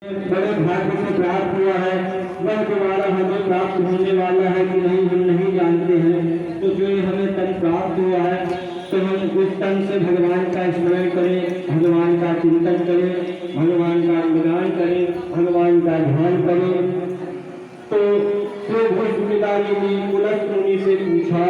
बड़े भाग्य से प्राप्त हुआ है, वह दोबारा हमें प्राप्त होने वाला है कि नहीं हम नहीं जानते हैं। तो जो हमें तन प्राप्त हुआ है तो हम उस तन से भगवान का स्मरण करें, भगवान का चिंतन करें, भगवान का गुणगान करें, भगवान का ध्यान करें। तो फिर भूष्मिताजी ने पुलस्त मुनि से पूछा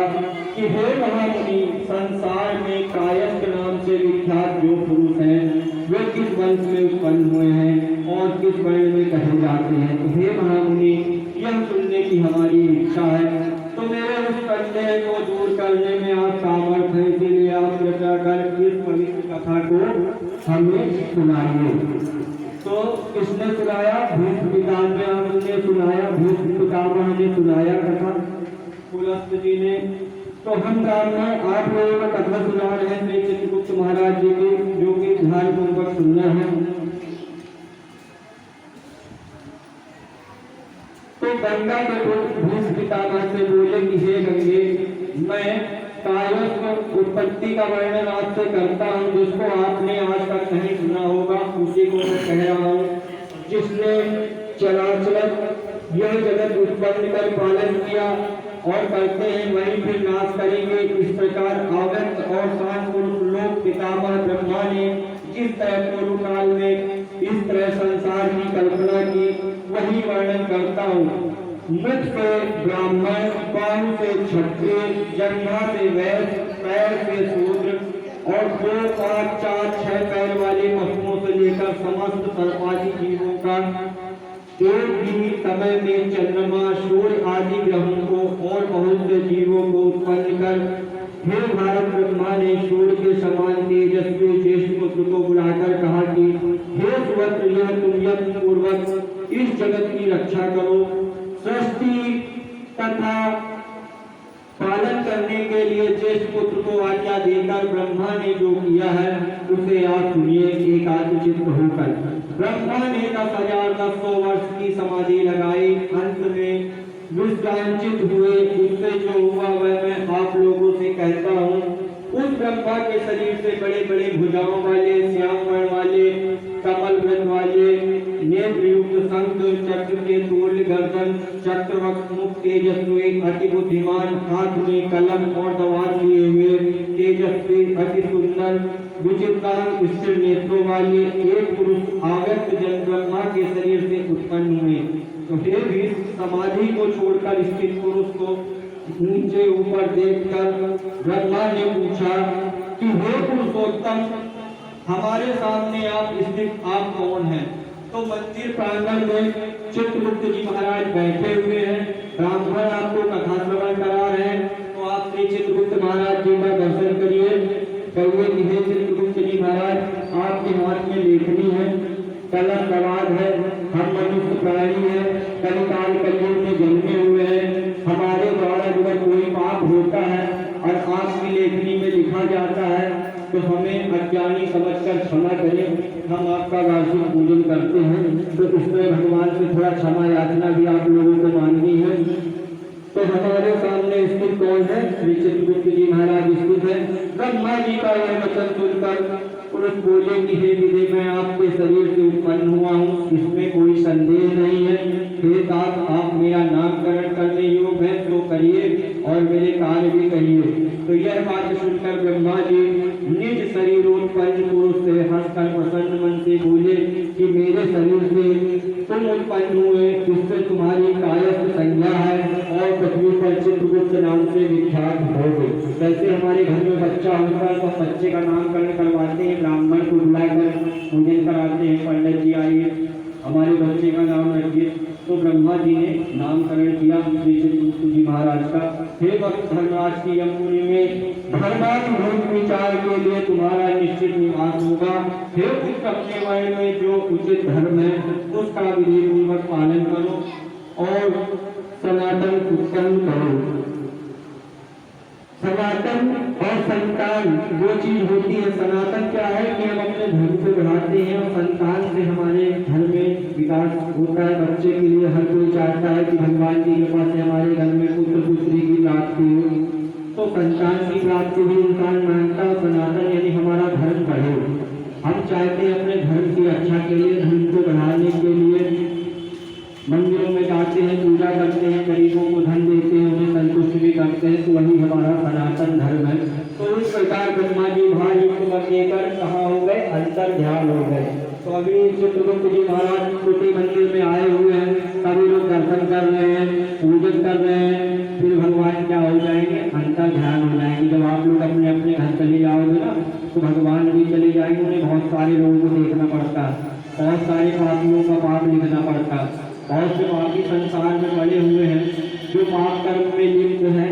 कि हे महामुनि, संसार में कायस्थ नाम से विख्यात जो पुरुष हैं वे किस वंश में उत्पन्न हुए हैं और किस वर्ण में कहे जाते हैं। तो हे महामुनि, यह सुनने की हमारी इच्छा है। तो मेरे उस संदेह को दूर करने में आप सामर्थ हैं, इसलिए आप कृपया कर इस पवित्र कथा को हमें सुनाइए। तो किसने सुनाया? भीष्म पितामह ने सुनाया, भीष्म पितामह ने सुनाया कथा पुलस्त जी ने। तो हम काम में आप लोगों को कथा सुना रहे हैं श्री चित्रगुप्त महाराज जी की, जो कि ध्यानपूर्वक सुनना है। तो गंगा के पुत्र भीष्म पितामह से बोले कि हे गंगे, मैं कायस्थ उत्पत्ति का वर्णन आपसे करता हूँ, जिसको आपने आज तक नहीं सुना होगा, उसी को मैं कह रहा हूँ। जिसने चराचर यह जगत उत्पन्न कर पालन किया और करते हैं वही फिर नाश करेंगे। इस प्रकार अव्यक्त और शांत पुरुष लोक पितामह ब्रह्मा ने जिस तरह पूर्व काल में इस तरह संसार की कल्पना की, वही वर्णन करता हूँ। मुख से ब्राह्मण, बाहु से क्षत्रिय, जंघा से वैश्य, पैर से शूद्र और 2, 5, 4, 6 पैर वाले पशुओं से लेकर समस्त सर्पादी जीवों का एक ही समय में चंद्रमा, सूर्य आदि ग्रहों को और बहुत से जीवों को उत्पन्न कर हे भारत, ब्रह्मा ने सूर्य के समान तेजस्वी ज्येष्ठ पुत्र को बुलाकर कहा कि हे सुवत्र, यह तुम यत्न पूर्वक इस जगत की रक्षा करो। सृष्टि तथा पालन करने के लिए ज्येष्ठ पुत्र को आज्ञा देकर ब्रह्मा ने जो किया है उसे आप सुनिए एकाग्रचित्त होकर। ब्रह्मा ने 10,900 वर्ष की समाधि लगाई, अंत में विश्रांचित हुए। उससे जो हुआ वह मैं आप लोगों से कहता हूँ। उस ब्रह्मा के शरीर से बड़े बड़े भुजाओं वाले, श्याम वर्ण वाले, कमल वृत्त वाले, नेत्र युक्त शंख चक्र के तुल्य गर्दन, चक्रवक्ष मुख तेजस्वी, अति बुद्धिमान, हाथ में कलम और तलवार लिए हुए, तेजस्वी, अति सुंदर, विचित्रांग स्थिर नेत्रों वाले एक पुरुष अव्यक्त जन ब्रह्मा के शरीर से उत्पन्न हुए। तो हे भी समाधि को छोड़कर स्थित पुरुष को नीचे ऊपर देखकर ब्रह्मा ने पूछा कि हे पुरुषोत्तम, हमारे सामने आप स्थित आप कौन हैं? तो मंदिर प्रांगण में चित्रगुप्त जी महाराज बैठे हुए हैं, ब्राह्मण आपको कथा श्रवण करा रहे हैं। तो आप श्री चित्रगुप्त महाराज जी का दर्शन करिए। कहिए कि हे चित्रगुप्त जी महाराज, आपके हाथ में लेखनी है, कलम दवाद है, हम मनुष्य प्राणी है, कलिकाल कलयुग में जन्मे हुए हैं। हमारे द्वारा अगर कोई पाप होता है और आपकी लेखनी में लिखा जाता है तो हमें अज्ञानी समझकर क्षमा करें। हम आपका वार्षिक पूजन करते हैं, तो इसमें भगवान से थोड़ा क्षमा याचना भी आप लोगों को मांगनी है। तो हमारे सामने स्थित कौन है? श्री चित्रगुप्त जी महाराज स्थित है। ब्रह्मा जी का यह वचन सुनकर पुरुष बोले कि हे विदे, मैं आपके शरीर से उत्पन्न हुआ हूँ, इसमें कोई संदेह नहीं है। हे तात, आप मेरा नामकरण करने योग्य है तो करिए और मेरे कार्य भी करिए। तो यह बात सुनकर ब्रह्मा जी निज शरीरोत्पन्न पुरुष से हंसकर प्रसन्न मन से बोले कि मेरे शरीर से तुम उत्पन्न हुए, इससे तुम्हारी कायस्थ संज्ञा है और पृथ्वी पर चित्रगुप्त नाम से विख्यात हो गई। जैसे हमारे घर में बच्चा होता है तो बच्चे का नामकरण करवाते हैं, ब्राह्मण को बुलाकर पूजन कराते हैं, पंडित जी आइए हमारे बच्चे का नाम रखिए। तो ब्रह्मा जी ने नामकरण किया श्री चित्रगुप्त जी महाराज का। हे भक्त धर्मराज की यमुनी में धर्मात्मक विचार के लिए तुम्हारा निश्चित निवास होगा। हे पुत्र, अपने वर्ण में जो उचित धर्म है उसका विधि पूर्वक पालन करो और सनातन उत्पन्न करो। सनातन और संतान दो चीज होती है। सनातन क्या है कि हम अपने धर्म को बढ़ाते हैं और संतान से हमारे घर में विकास होता है। बच्चे के लिए हर कोई चाहता है कि भगवान की कृपा से हमारे घर में पुत्र पुत्री की प्राप्ति हो, तो संतान की प्राप्ति भी इंसान मानता है। सनातन यानी हमारा धर्म बढ़े। हम चाहते हैं अपने धर्म की रक्षा के लिए, धर्म को बढ़ाने के लिए कर रहे हैं, फिर भगवान क्या हो जाएंगे, अंतर ध्यान हो जाएंगे। जब आप लोग अपने अपने घर चले जाओगे ना तो भगवान भी चले जाएंगे। उन्हें बहुत सारे लोगों को देखना पड़ता है, बहुत सारे पापियों का पाप लिखना पड़ता है। बहुत से पापी संसार में पड़े हुए हैं जो पाप कर्म में लिप्त हैं,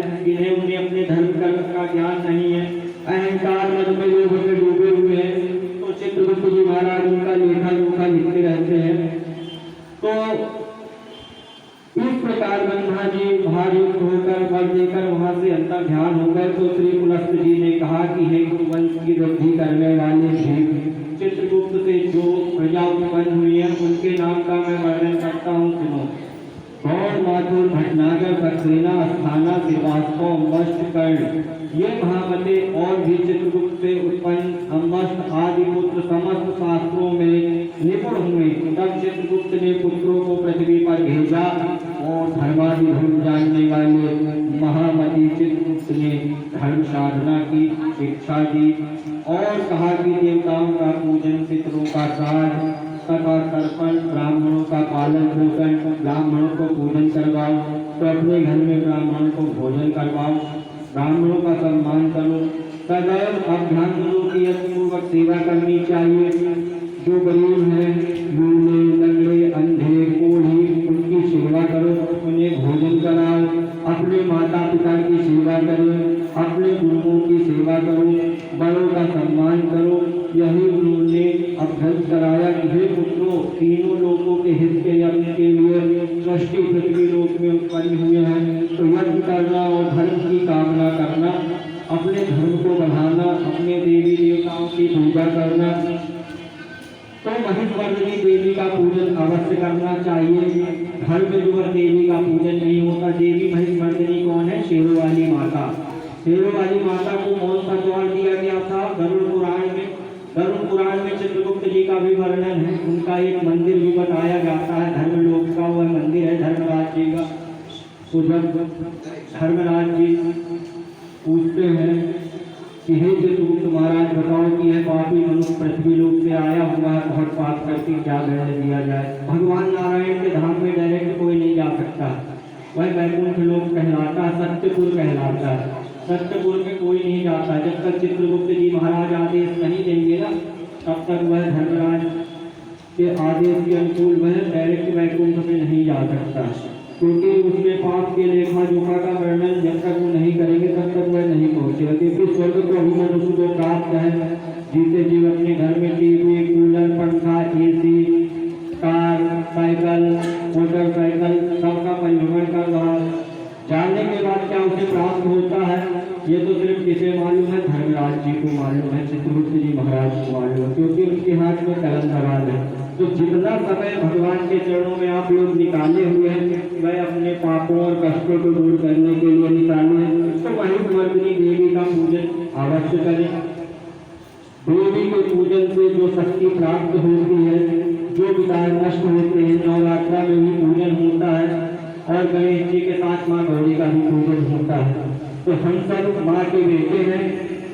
उन्हें अपने धर्म कर्म का ज्ञान नहीं है, अहंकार मद में लोग में डूबे हुए हैं। तो चित्रगुप्त जी महाराज उनका लेखा जोखा लिखते रहते हैं। तो इस प्रकार ब्रह्मा जी भारुक होकर बल देकर वहां से अंतर ध्यान हो गए। तो श्री पुलस्त जी ने कहा कि हे कुरुवंश की वृद्धि करने वाले जीव, चित्रगुप्त से जो प्रजा उत्पन्न हुई है उनके नाम का मैं वर्णन करता हूँ, सुनो। गौर माथुर भटनागर सक्सेना स्थाना श्रीवास्तव मस्त कर्ण, ये महामते और भी चित्रगुप्त से उत्पन्न अम्बस्त आदि पुत्र समस्त शास्त्रों में निपुण हुए। तब चित्रगुप्त ने पुत्रों को पृथ्वी पर भेजा और धर्मादि धर्म जानने वाले महामती चित्रगुप्त ने धर्म साधना की शिक्षा दी और कहा कि देवताओं का पूजन, पितरों का श्राद्ध तथा तर्पण, ब्राह्मणों का पालन पोषण, ब्राह्मणों को पूजन करवाओ, तो अपने घर में ब्राह्मणों को भोजन करवाओ, ब्राह्मणों का सम्मान करो, सदैव अभ्यास की यथपूर्वक सेवा करनी चाहिए। जो गरीब हैं, लूले लंगड़े अंधे कोढ़ी, उनकी सेवा करो, उन्हें भोजन कराओ, अपने माता पिता की सेवा करो, अपने गुरुओं की सेवा करो, बड़ों का सम्मान करो। यही उन्होंने अभ्यस्त कराया कि हे पुत्रों, तीनों लोगों के हित के यज्ञ के लिए सृष्टि पृथ्वी लोक में उत्पन्न हुए हैं। तो यज्ञ करना और धर्म की कामना करना, अपने धर्म को बढ़ाना, अपने देवी देवताओं की पूजा करना, तो महिषमर्दिनी देवी का पूजन अवश्य करना चाहिए। घर में जो देवी का पूजन नहीं होता, देवी महिषमर्दिनी कौन है, शेरों वाली माता। शेरों वाली माता को कौन सा द्वार दिया गया था, गरुड़ पुराण में। गरुड़ पुराण में चित्रगुप्त जी का भी वर्णन है, उनका एक मंदिर भी बताया जाता है, धर्मलोक का वह मंदिर है धर्मराज जी का। तो जब धर्मराज जी पूछते हैं कि हे चित्रगुप्त महाराज बताओ कि यह पापी मनुष्य पृथ्वी लोक से आया हुआ है, बहुत पाप करके क्या दंड दिया जाए। भगवान नारायण के धाम में डायरेक्ट कोई नहीं जा सकता, वह वैकुंठ लोक कहलाता है, सत्यपुर कहलाता है। सत्यपुर में कोई नहीं जाता, जब तक चित्रगुप्त जी महाराज आदेश नहीं देंगे ना, तब तक वह धर्मराज के आदेश के अनुकूल वह डायरेक्ट वैकुंठ में नहीं जा सकता, क्योंकि उसमें पाप के लेखा जोखा का वर्णन जब तक वो नहीं करेंगे तब तक वह नहीं पहुँचेगा। क्योंकि स्वर्ग को ही मनुष्य को प्राप्त है, जिसे जीव अपने घर में टीवी, कूलर, पंखा, AC, कार, साइकिल, मोटरसाइकिल सबका परिभ्रमण कर रहा है। जानने के बाद क्या उसे प्राप्त होता है, ये तो सिर्फ किसे मालूम है, धर्मराज जी को मालूम है, चित्रगुप्त जी महाराज को मालूम है, क्योंकि उनके हाथ में कलम धराल है। तो जितना समय भगवान के चरणों में आप लोग निकाले हुए हैं, वह अपने पापों और कष्टों को दूर करने के लिए निकाले हैं। तो महिषमर्दिनी देवी का पूजन अवश्य करें। देवी के पूजन से जो शक्ति प्राप्त होती है, जो विकार नष्ट होते हैं, नवरात्रा में भी पूजन होता है और गणेश जी के साथ माँ गौरी का भी पूजन होता है। तो हम सब माँ के बेटे हैं,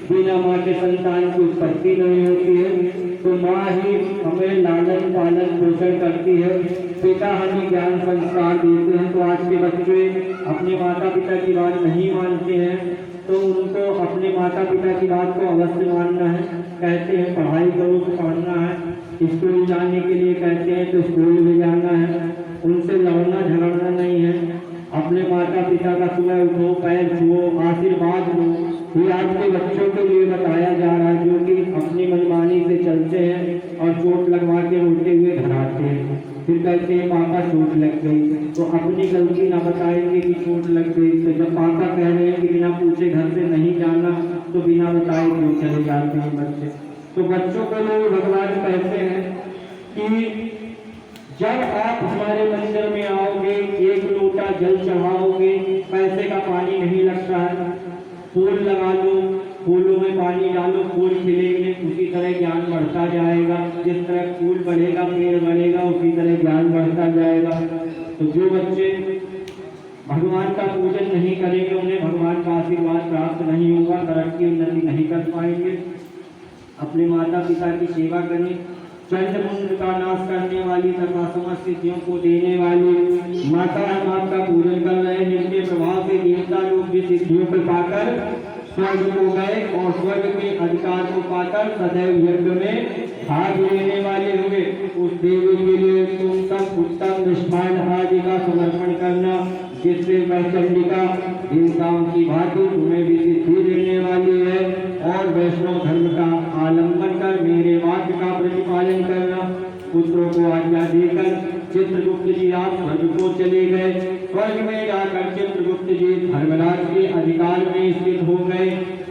बिना माँ के संतान की उत्पत्ति नहीं होती है। तो माँ ही हमें लालन पालन पोषण करती है, पिता हमें ज्ञान संस्कार देते हैं। तो आज के बच्चे अपने माता पिता की बात नहीं मानते हैं, तो उनको अपने माता पिता की बात को अवश्य मानना है। कहते हैं पढ़ाई करो तो पढ़ना है, स्कूल जाने के लिए कहते हैं तो स्कूल भी जाना है, उनसे लड़ना झगड़ना नहीं है। अपने माता पिता का सुबह उठो, पैर छुओ, आशीर्वाद लो, ये आपके बच्चों के लिए बताया जा रहा है, जो कि अपनी मनमानी से चलते हैं और चोट लगवा के रोते हुए घर आते हैं। फिर कहते हैं पापा चोट लग गई, तो अपनी गलती ना बताएंगे कि चोट लग गई। तो जब पापा कह रहे हैं कि बिना पूछे घर से नहीं जाना, तो बिना बताए क्यों चले जाते हैं बच्चे। तो बच्चों को लोग भगवान कहते हैं कि जब आप हमारे मंदिर में आओगे, एक लोटा जल चढ़ाओगे, पैसे का पानी नहीं लगता है, फूल लगा लो, फूलों में पानी डालो, फूल खिलेंगे, उसी तरह ज्ञान बढ़ता जाएगा। जिस तरह फूल बढ़ेगा, पेड़ बढ़ेगा, उसी तरह ज्ञान बढ़ता जाएगा। तो जो बच्चे भगवान का पूजन नहीं करेंगे, उन्हें भगवान का आशीर्वाद प्राप्त नहीं होगा, तरक्की उन्नति नहीं कर पाएंगे। अपने माता पिता की सेवा करें, चंद्रमुंड का नाश करने वाली तथा समस्त सिद्धियों को देने वाली माता राम का पूजन कर रहे हैं, जिनके प्रभाव से देवता लोग भी सिद्धियों को पाकर स्वर्ग को गए और स्वर्ग के अधिकार को पाकर सदैव यज्ञ में भाग लेने वाले हुए। उस देवी के लिए तुम सब उत्तम निष्ठान आदि का समर्पण करना, जिससे वह चंडिका देवताओं की भांति तुम्हें भी सिद्धि देने वाली है। और वैष्णव धर्म का आलम्बन कर मेरे वाक्य का प्रतिपालन करना। पुत्रों को आज्ञा देकर चित्रगुप्त जी आप स्वर्ग को चले गए। स्वर्ग में जाकर चित्रगुप्त जी धर्मराज के अधिकार में स्थित हो गए।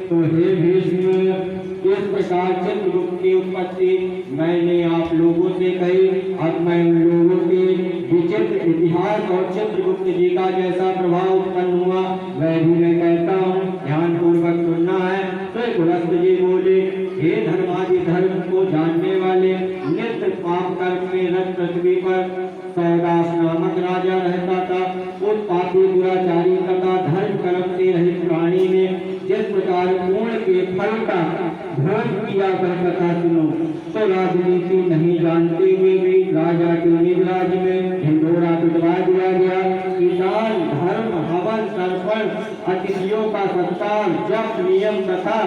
तो हे भीष्म, इस प्रकार चित्रगुप्त की उत्पत्ति मैंने आप लोगों से कही। अब मैं उन लोगों के विचित्र इतिहास और चित्रगुप्त जी का जैसा प्रभाव उत्पन्न हुआ वह भी मैं कहता हूँ, ध्यान पूर्वक सुनना है। तो गुरस्त जी बोले, हे धर्मादि धर्म को जानने वाले, नित्य पाप कर्म में रत पृथ्वी पर सौदास नामक राजा रहता था। उस पापी दुराचारी तथा धर्म कर्म से रहित प्राणी ने जिस प्रकार पूर्ण के फल का भोग किया कर कथा सुनो। तो राजनीति नहीं जानते हुए भी राजा के निज राज्य में ढिंढोरा पिटवा दिया गया कि दान धर्म हवन तर्पण अतिथियों का सत्कार जप नियम तथा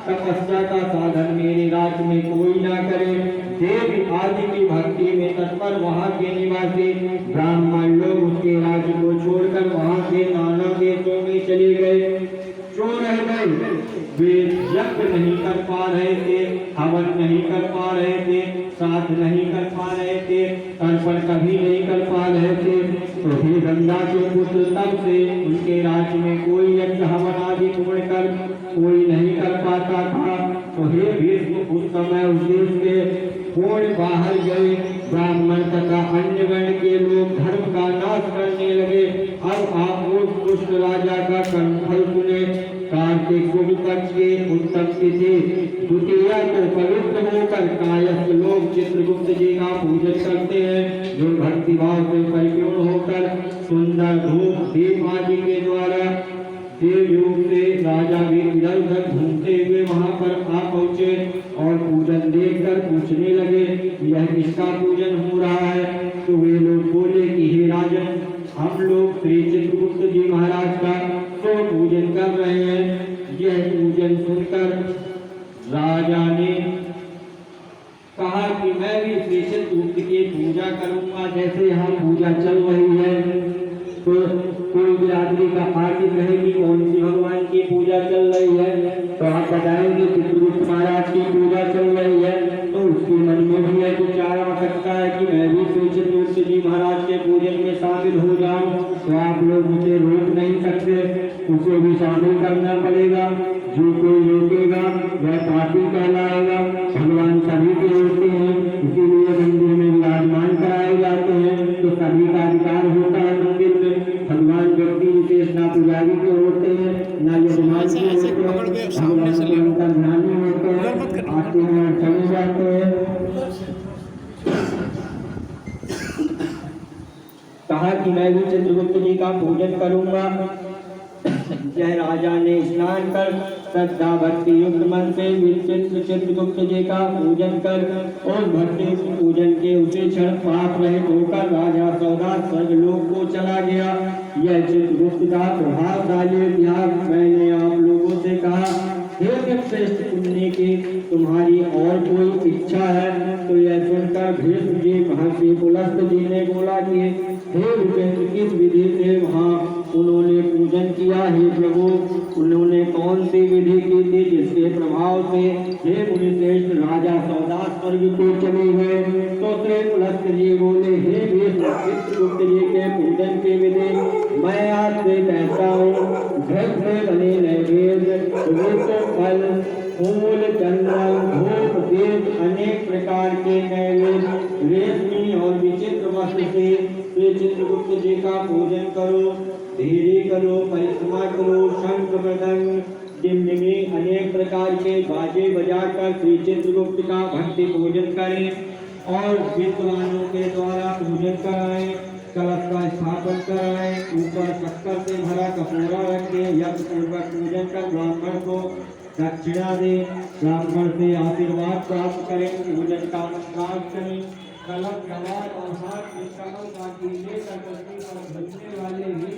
तपस्या का साधन मेरे राज्य में कोई ना करे। देवी आदि की भक्ति में तत्पर वहाँ के निवासी ब्राह्मण लोग उसके राज्य को छोड़कर वहाँ के नाना देशों में चले गए। जो रह गए वे यज्ञ नहीं कर पा रहे थे, हवन नहीं कर पा रहे थे, श्राद्ध नहीं कर पा रहे थे, तर्पण कभी नहीं कर पा रहे थे। तो हे गंगा के पुत्र, तब से उनके राज्य में कोई यज्ञ हवन आदि पूर्ण कर कोई नहीं कर पाता था। तो हे भीष्म, उस समय उस देश के पूर्ण बाहर गए ब्राह्मण तथा अन्य वर्ण के लोग धर्म का नाश करने लगे। अब आप उस दुष्ट राजा का कर्मफल सुने। कार्तिक शुक्ल पक्ष के उत्तम तिथि द्वितीया को पवित्र होकर कायस्थ लोग चित्रगुप्त जी का पूजन करते हैं, जो भक्ति भाव से परिपूर्ण होकर सुंदर धूप दीप आदि के द्वारा देवयोग से राजा भी इधर उधर घूमते हुए वहां पर आ पहुंचे और पूजन देखकर पूछने लगे, यह किसका पूजन हो रहा है? तो वे लोग बोले कि हे राजन, हम लोग श्री चित्रगुप्त जी महाराज का तो पूजन कर रहे हैं। यह पूजन सुनकर राजा ने कहा कि मैं भी श्री चित्रगुप्त की पूजा करूंगा, जैसे यहाँ पूजा चल रही है। तो कोई बिरादरी का आर्थिक रहे कि कौन सी भगवान की पूजा चल रही है, तो आप बताएंगे चित्रगुप्त महाराज की पूजा चल रही है। तो उसके मन में भी है विचार आ सकता है कि मैं भी श्री चित्रगुप्त जी महाराज के पूजन में शामिल हो जाऊं। तो आप लोग उसे रोक नहीं सकते, उसे भी शामिल करना पड़ेगा। जो कोई रोकेगा वह पापी कहलाएगा। भगवान सभी के होते हैं, इसीलिए मंदिर में विराजमान कराए जाते हैं। तो सभी का अधिकार होता है मंदिर में। भगवान व्यक्ति विशेष ना पुजारी के होते हैं, ना यजमान के होते हैं। भगवान को उनका ध्यान नहीं होता है, आते हैं और चले जाते हैं। कहा कि मैं भी चित्रगुप्त जी का पूजन करूंगा। यह राजा ने स्नान कर श्रद्धा भक्ति युक्त मन से चित्रगुप्त जी का पूजन कर और भक्ति पूजन के उसी क्षण पाप रहित होकर राजा सौदास स्वर्गलोक को चला गया। यह चित्रगुप्त का प्रभावशाली इतिहास मैंने आप लोगों से कहा। हे श्रेष्ठ पुण्य की तुम्हारी और कोई इच्छा है? तो यह सुनकर भीष्म जी महर्षि पुलस्त जी ने बोला कि हे उपेंद्र, किस विधि से वहाँ उन्होंने पूजन किया? हे प्रभु, उन्होंने कौन सी विधि की थी जिसके प्रभाव से हे मुनिश्रेष्ठ राजा सौदास स्वर्ग को चले गए? तो श्री पुलस्त जी बोले, हे भीष्म, चित्रगुप्त जी के पूजन की विधि मैं आपसे कहता हूँ। घृत से बने नैवेद्य, फल, फूल, चंदन, धूप, दीप, अनेक प्रकार के नैवेद्य, रेशमी और विचित्र वस्त्र से श्री चित्रगुप्त जी का पूजन करो। धीरे करो, परिक्रमा करो, शंख मृदंग डिमडिमी अनेक प्रकार के बाजे बजाकर श्री चित्रगुप्त का भक्ति पूजन करें और विद्वानों के द्वारा पूजन कराएं। कलश का स्थापन कराएं, ऊपर शक्कर से भरा कपूरा रखें। यज्ञ पूर्वक पूजन कर ब्राह्मण को दक्षिणा दे, ब्राह्मण से आशीर्वाद प्राप्त करें, भोजन का प्राप्त करें, कलम गवार और हाथ में कमल का कीले का धरती पर बजने वाले ही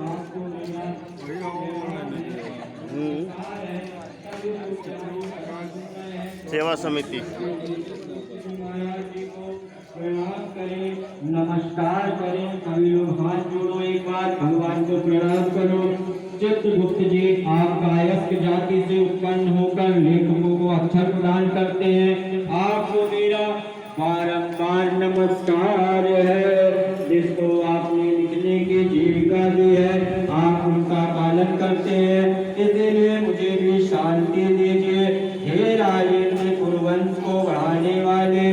आपको मेरा सेवा समिति प्रणाम करें, नमस्कार करें। सभी लोग हाथ जोड़ो, एक बार भगवान को प्रणाम करो। चित्रगुप्त जी, आप कायस्थ जाति से उत्पन्न होकर लेखकों को अक्षर प्रदान करते हैं। आपको मेरा बारंबार नमस्कार है। जिसको आपने लिखने की जीविका दी है, आप उनका पालन करते हैं, इसलिए मुझे भी शांति दीजिए। हे राजेंद्र, कुरुवंश को बढ़ाने वाले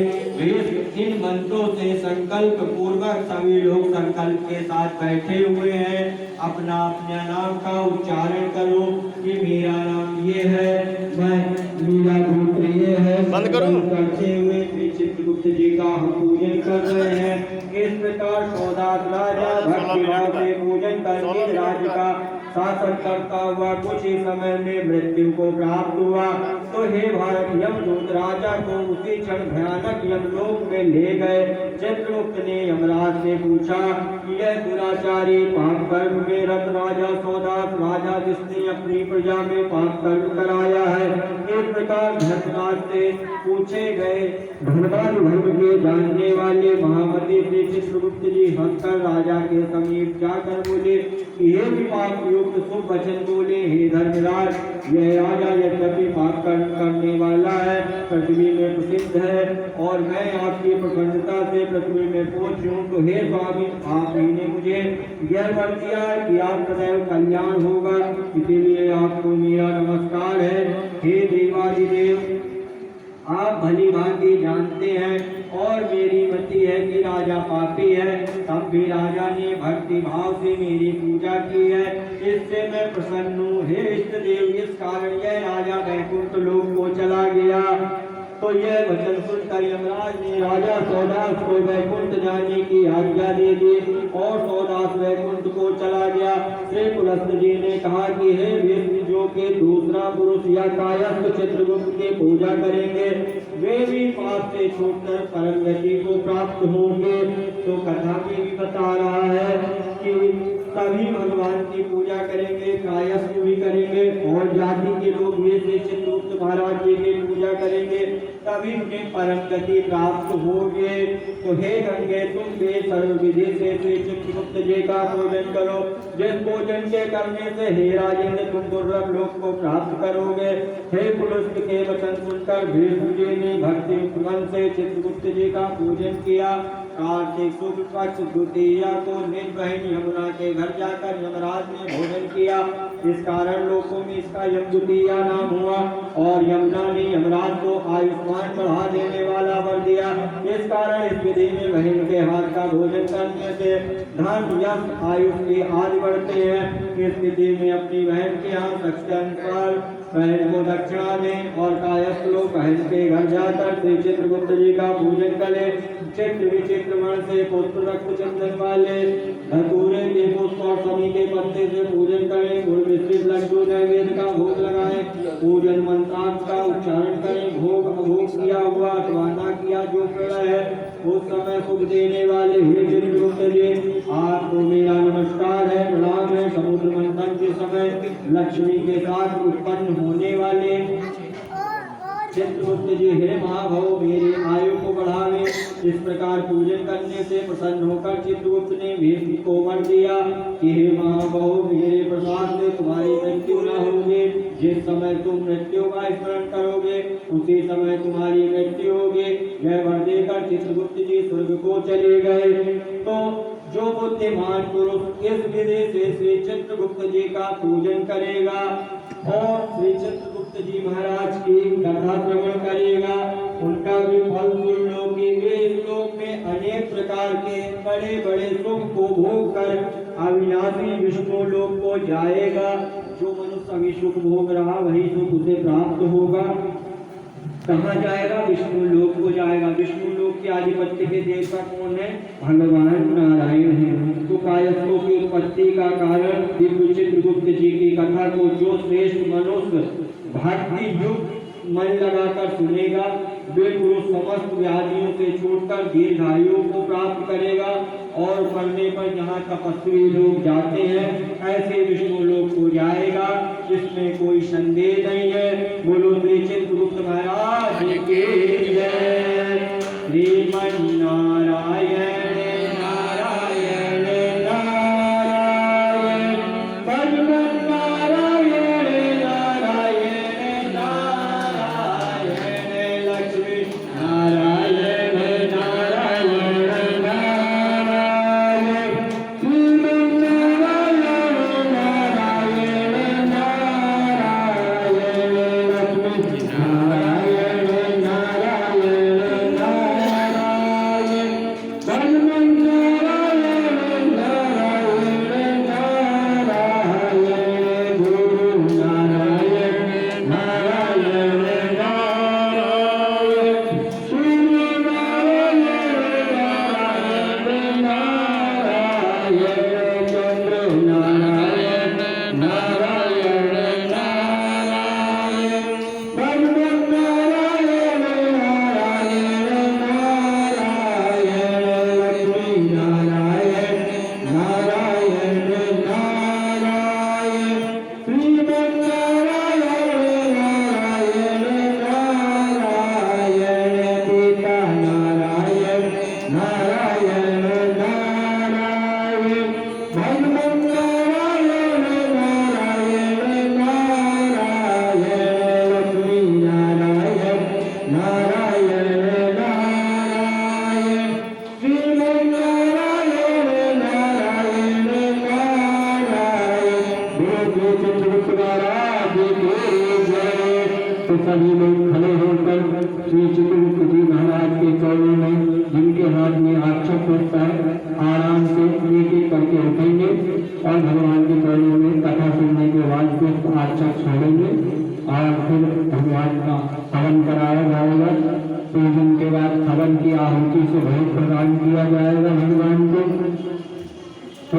इन मंत्रों से संकल्प पूर्वक सभी लोग संकल्प के साथ बैठे हुए हैं। अपना अपने नाम का उच्चारण करो कि मेरा नाम ये है, मैं मेरा गोत्र ये है। बंद करो। करते हुए श्री चित्रगुप्त जी का हम पूजन कर रहे हैं। इस प्रकार सौदास राजा भक्तिभाव से पूजन करके राज्य का शासन करता हुआ कुछ ही समय में मृत्यु को प्राप्त हुआ। तो हे भारत, यमदूत राजा को उसी क्षण भयानक यमलोक में ले गए। चित्रगुप्त ने यमराज से पूछा कि यह दुराचारी पाप कर्म में रत राजा सौदास राजा, जिसने अपनी प्रजा में पाप कर्म कराया है। इस प्रकार धर्मराज से पूछे गए धर्माधर्म के जानने वाले महामती श्री चित्रगुप्त जी हंसकर राजा के समीप जाकर बोले, ये भी पाप युक्त शुभ वचन बोले। हे धर्मराज, यह राजा यद्यपि पाप कर्म करने वाला है, पृथ्वी में प्रसिद्ध है, और मैं आपकी प्रसन्नता से पृथ्वी में पहुंचूं, तो हे स्वामी, आप ही ने मुझे यह वर दिया कि आप सदैव कल्याण होगा, इसीलिए आपको मेरा नमस्कार है। हे देवादिदेव, आप भली भांति जानते हैं और मेरी मति है कि राजा पापी है, तब भी राजा ने भक्ति भाव से मेरी पूजा की है, इससे मैं प्रसन्न हूँ। हे इष्ट देव, इस कारण यह राजा वैकुंठ लोक को चला गया। तो यह वचन सुनकर यमराज ने राजा सौदास को वैकुंठ जाने की आज्ञा दे दी और सौदास वैकुंठ को चला गया। श्री पुलस्त जी ने कहा कि हे विष्णु, जो के दूसरा पुरुष या कायस्थ चित्रगुप्त की पूजा करेंगे, वे भी पाप से छूटकर परम गति को प्राप्त होंगे। तो कथा में भी बता रहा है कि सभी भगवान की पूजा करेंगे, कायस्थ भी करेंगे, और जाति के लोग वे से चित्रगुप्त महाराज जी की पूजा करेंगे, तभी उन्हें परम गति प्राप्त होगे। तो हे गंगे, तुम भी सर्व विधि से श्री चित्रगुप्त जी का पूजन करो, जिस पूजन के करने से हे राजेंद्र तुम दुर्लभ लोक को प्राप्त करोगे। हे पुलस्त के वचन सुनकर भीष्म जी ने भक्ति मन से चित्रगुप्त जी का पूजन किया। कार्तिक शुक्ल पक्ष द्वितीया को निज बहन यमुना के घर जाकर यमराज ने भोजन किया। इस कारण लोगों में इसका यमद्वितीया नाम हुआ, और यमुना ने यमराज को आयुष्मान बढ़ा देने वाला वर दिया। इस कारण इस विधि में बहन के हाथ का भोजन करने से धन यश आयुष के आदि बढ़ते हैं। इस विधि में अपनी बहन के यहाँ शक्ति अनुसार बहन को दक्षिणा दें, और कायस्थ लोग बहन के घर जाकर श्री चित्रगुप्त जी का पूजन करें। चित्र विचित्र वर्ण से पुष्प रक्त चंदन वाले धतूरे के पुष्प और समी के पत्ते से पूजन करें। गुड़ मिश्रित लड्डू नैवेद्य का भोग लगाएं। पूजन मंत्रार्थ का उच्चारण करें। भोग अभोग किया हुआ अथवा ना किया जो प्रलय है, उस समय सुख देने वाले हे चित्रगुप्त जी, आपको मेरा नमस्कार है, प्रणाम है। समुद्र मंथन के समय लक्ष्मी के साथ उत्पन्न होने वाले चित्रगुप्त जी, हे महाभव, मेरी आयु को बढ़ावे। इस प्रकार पूजन करने से प्रसन्न होकर चित्रगुप्त ने भीष्म को वर दिया कि हे महाभव, मेरे प्रसाद से तुम्हारी मृत्यु न होगी। जिस समय तुम मृत्यु का स्मरण करोगे, उसी समय तुम्हारी मृत्यु होगी। यह वर देकर चित्रगुप्त जी स्वर्ग को चले गए। तो जो बुद्धिमान पुरुष इस विधि से श्री चित्रगुप्त जी का पूजन करेगा और श्री चित्रगुप्त जी महाराज की कथा श्रवण करेगा, उनका भी फल दुर्लोकी, वे इस लोक में अनेक प्रकार के बड़े बड़े सुख को भोग कर अविनाशी विष्णु लोक को जाएगा। जो मनुष्य अभी सुख भोग रहा, वही सुख उसे प्राप्त होगा। कहाँ जाएगा? विष्णु लोक को जाएगा। विष्णु लोक के आधिपत्य के देवता कौन है? भगवान नारायण है। तो कायस्थों की उत्पत्ति का कारण दिव्य चित्रगुप्त जी की कथा को जो श्रेष्ठ मनुष्य भक्ति युक्त मन लगाकर सुनेगा वे पुरुष समस्त व्याधियों से छूटकर दीर्घायु को प्राप्त करेगा और मरने पर जहाँ तपस्वी लोग जाते हैं ऐसे विष्णु लोक को जाएगा, इसमें कोई संदेह नहीं है। बोलो श्री चित्रगुप्त महाराज की जय। श्रीमन नारायण नारायण नारायण भगवान नारायण नारायण नारायण लक्ष्मी नारायण नारायण नारायण श्रीमन नारायण नारायण नारायण लक्ष्मी नारायण नारायण नारायण भगवान नारायण नारायण नारायण गुरु नारायण नारायण नारायण श्री नारायण नारायण नारायण चंद्र नारायण नारायण नारायण भगवान नारायण नारायण नारायण लक्ष्मी नारायण नारायण नारायण श्रीमन नारायण नारायण नारायण पिता नारायण नारायण नारायण भगवान नारायण नारायण नारायण लक्ष्मी नारायण नारायण नारायण श्रीमन नारायण नारायण नारायण बोलो चित्रगुप्त महाराज की जय। तो सभी लोग खड़े होकर श्री चित्रगुप्त जी महाराज के चरणों में जिनके हाथ में आक्षेप होता है आराम से एक एक करके उठेंगे और भगवान के चरणों में कथा सुनने के बाद फिर आक्षेप छोड़ेंगे और फिर भगवान का हवन कराया जाएगा। तो जिनके बाद हवन की आहुति से भोग प्रदान किया जाएगा भगवान को। तो